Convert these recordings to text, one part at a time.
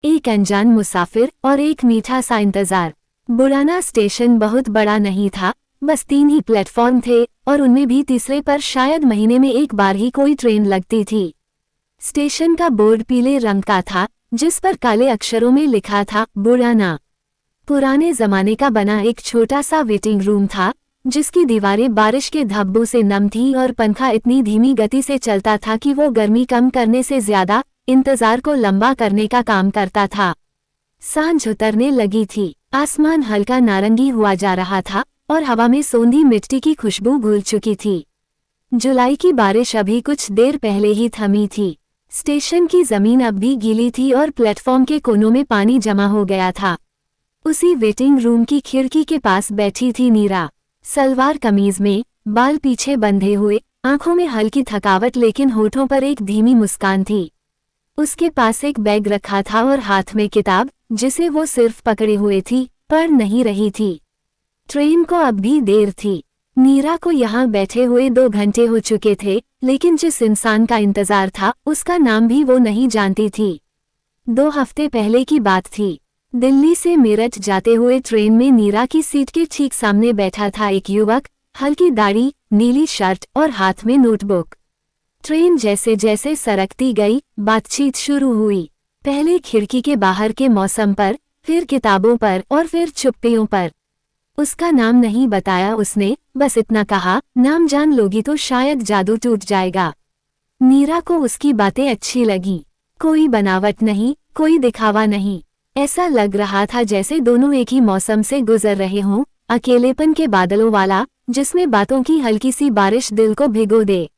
एक अनजान मुसाफिर और एक मीठा सा इंतजार। बुराना स्टेशन बहुत बड़ा नहीं था, बस 3 ही प्लेटफॉर्म थे और उनमें भी तीसरे पर शायद महीने में एक बार ही कोई ट्रेन लगती थी। स्टेशन का बोर्ड पीले रंग का था, जिस पर काले अक्षरों में लिखा था बुराना। पुराने जमाने का बना एक छोटा सा वेटिंग रूम था, जिसकी दीवारें बारिश के धब्बों से नम थी और पंखा इतनी धीमी गति से चलता था कि वो गर्मी कम करने से ज्यादा इंतजार को लंबा करने का काम करता था। सांझ उतरने लगी थी, आसमान हल्का नारंगी हुआ जा रहा था और हवा में सोंधी मिट्टी की खुशबू घुल चुकी थी। जुलाई की बारिश अभी कुछ देर पहले ही थमी थी। स्टेशन की जमीन अब भी गीली थी और प्लेटफॉर्म के कोनों में पानी जमा हो गया था। उसी वेटिंग रूम की खिड़की के पास बैठी थी नीरा, सलवार कमीज में, बाल पीछे बंधे हुए, आंखों में हल्की थकावट लेकिन होठों पर एक धीमी मुस्कान थी। उसके पास एक बैग रखा था और हाथ में किताब, जिसे वो सिर्फ पकड़े हुए थी, पढ़ नहीं रही थी। ट्रेन को अब भी देर थी। नीरा को यहाँ बैठे हुए 2 घंटे हो चुके थे, लेकिन जिस इंसान का इंतजार था उसका नाम भी वो नहीं जानती थी। 2 हफ्ते पहले की बात थी। दिल्ली से मेरठ जाते हुए ट्रेन में नीरा की सीट के ठीक सामने बैठा था एक युवक, हल्की दाढ़ी, नीली शर्ट और हाथ में नोटबुक। ट्रेन जैसे जैसे सरकती गई, बातचीत शुरू हुई। पहले खिड़की के बाहर के मौसम पर, फिर किताबों पर और फिर चुप्पियों पर। उसका नाम नहीं बताया उसने, बस इतना कहा, नाम जान लोगी तो शायद जादू टूट जाएगा। नीरा को उसकी बातें अच्छी लगी। कोई बनावट नहीं, कोई दिखावा नहीं। ऐसा लग रहा था जैसे दोनों एक ही मौसम से गुजर रहे हों, अकेलेपन के बादलों वाला, जिसमें बातों की हल्की सी बारिश दिल को भिगो दे।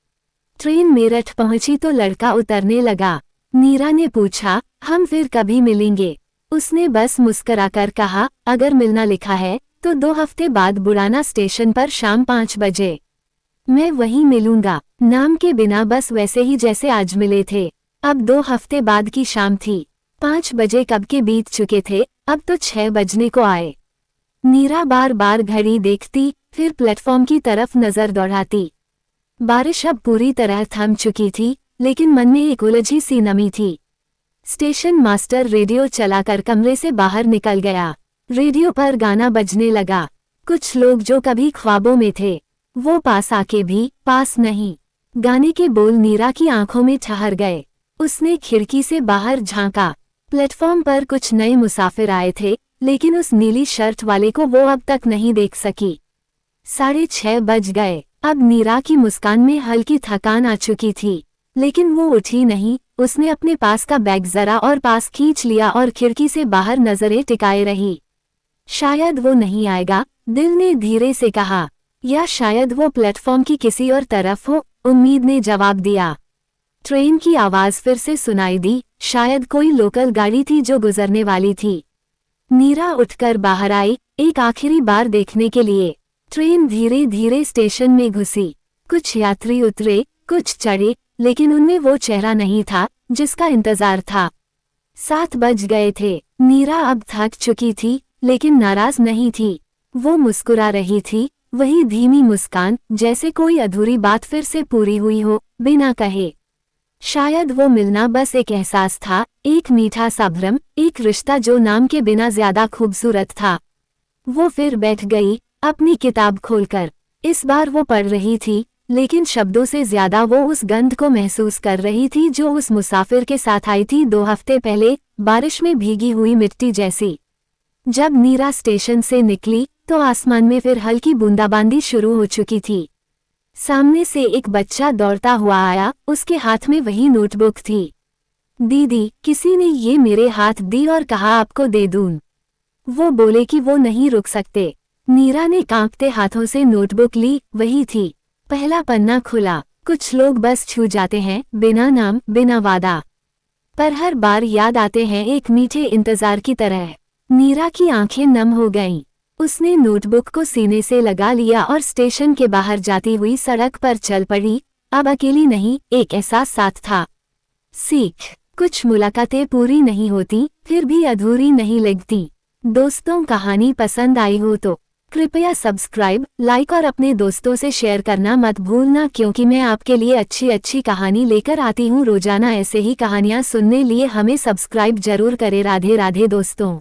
ट्रेन मेरठ पहुंची तो लड़का उतरने लगा। नीरा ने पूछा, हम फिर कभी मिलेंगे? उसने बस मुस्कुराकर कहा, अगर मिलना लिखा है तो 2 हफ्ते बाद बुराना स्टेशन पर शाम 5 बजे। मैं वहीं मिलूंगा। नाम के बिना बस वैसे ही जैसे आज मिले थे। अब 2 हफ्ते बाद की शाम थी। 5 बजे कब के बीत चुके थे, अब तो 6 बजने को आए। नीरा बार बार घड़ी देखती, फिर प्लेटफॉर्म की तरफ नजर दौड़ाती। बारिश अब पूरी तरह थम चुकी थी, लेकिन मन में एक उलझी सी नमी थी। स्टेशन मास्टर रेडियो चलाकर कमरे से बाहर निकल गया। रेडियो पर गाना बजने लगा। कुछ लोग जो कभी ख्वाबों में थे, वो पास आके भी पास नहीं। गाने के बोल नीरा की आंखों में ठहर गए। उसने खिड़की से बाहर झांका। प्लेटफॉर्म पर कुछ नए मुसाफिर आए थे, लेकिन उस नीली शर्ट वाले को वो अब तक नहीं देख सकी। 6:30 बज गए। अब नीरा की मुस्कान में हल्की थकान आ चुकी थी, लेकिन वो उठी नहीं। उसने अपने पास का बैग जरा और पास खींच लिया और खिड़की से बाहर नजरें टिकाए रही। शायद वो नहीं आएगा, दिल ने धीरे से कहा, या शायद वो प्लेटफॉर्म की किसी और तरफ हो, उम्मीद ने जवाब दिया। ट्रेन की आवाज फिर से सुनाई दी, शायद कोई लोकल गाड़ी थी जो गुजरने वाली थी। नीरा उठकर बाहर आई, एक आखिरी बार देखने के लिए। ट्रेन धीरे धीरे स्टेशन में घुसी। कुछ यात्री उतरे, कुछ चढ़े, लेकिन उनमें वो चेहरा नहीं था जिसका इंतजार था। 7 बज गए थे। नीरा अब थक चुकी थी, लेकिन नाराज नहीं थी। वो मुस्कुरा रही थी, वही धीमी मुस्कान, जैसे कोई अधूरी बात फिर से पूरी हुई हो, बिना कहे। शायद वो मिलना बस एक एहसास था, एक मीठा सा भ्रम, एक रिश्ता जो नाम के बिना ज्यादा खूबसूरत था। वो फिर बैठ गई, अपनी किताब खोलकर। इस बार वो पढ़ रही थी, लेकिन शब्दों से ज्यादा वो उस गंध को महसूस कर रही थी जो उस मुसाफिर के साथ आई थी 2 हफ्ते पहले, बारिश में भीगी हुई मिट्टी जैसी। जब नीरा स्टेशन से निकली तो आसमान में फिर हल्की बूंदाबांदी शुरू हो चुकी थी। सामने से एक बच्चा दौड़ता हुआ आया, उसके हाथ में वही नोटबुक थी। दीदी, किसी ने ये मेरे हाथ दी और कहा आपको दे दूं। वो बोले कि वो नहीं रुक सकते। नीरा ने कांपते हाथों से नोटबुक ली, वही थी। पहला पन्ना खुला। कुछ लोग बस छू जाते हैं, बिना नाम, बिना वादा, पर हर बार याद आते हैं एक मीठे इंतजार की तरह। नीरा की आंखें नम हो गईं। उसने नोटबुक को सीने से लगा लिया और स्टेशन के बाहर जाती हुई सड़क पर चल पड़ी। अब अकेली नहीं, एक एहसास साथ था। सीख, कुछ मुलाकातें पूरी नहीं होती, फिर भी अधूरी नहीं लगती। दोस्तों, कहानी पसंद आई हो तो कृपया सब्सक्राइब, लाइक और अपने दोस्तों से शेयर करना मत भूलना, क्योंकि मैं आपके लिए अच्छी अच्छी कहानी लेकर आती हूँ रोजाना। ऐसे ही कहानियाँ सुनने लिए हमें सब्सक्राइब जरूर करें। राधे राधे दोस्तों।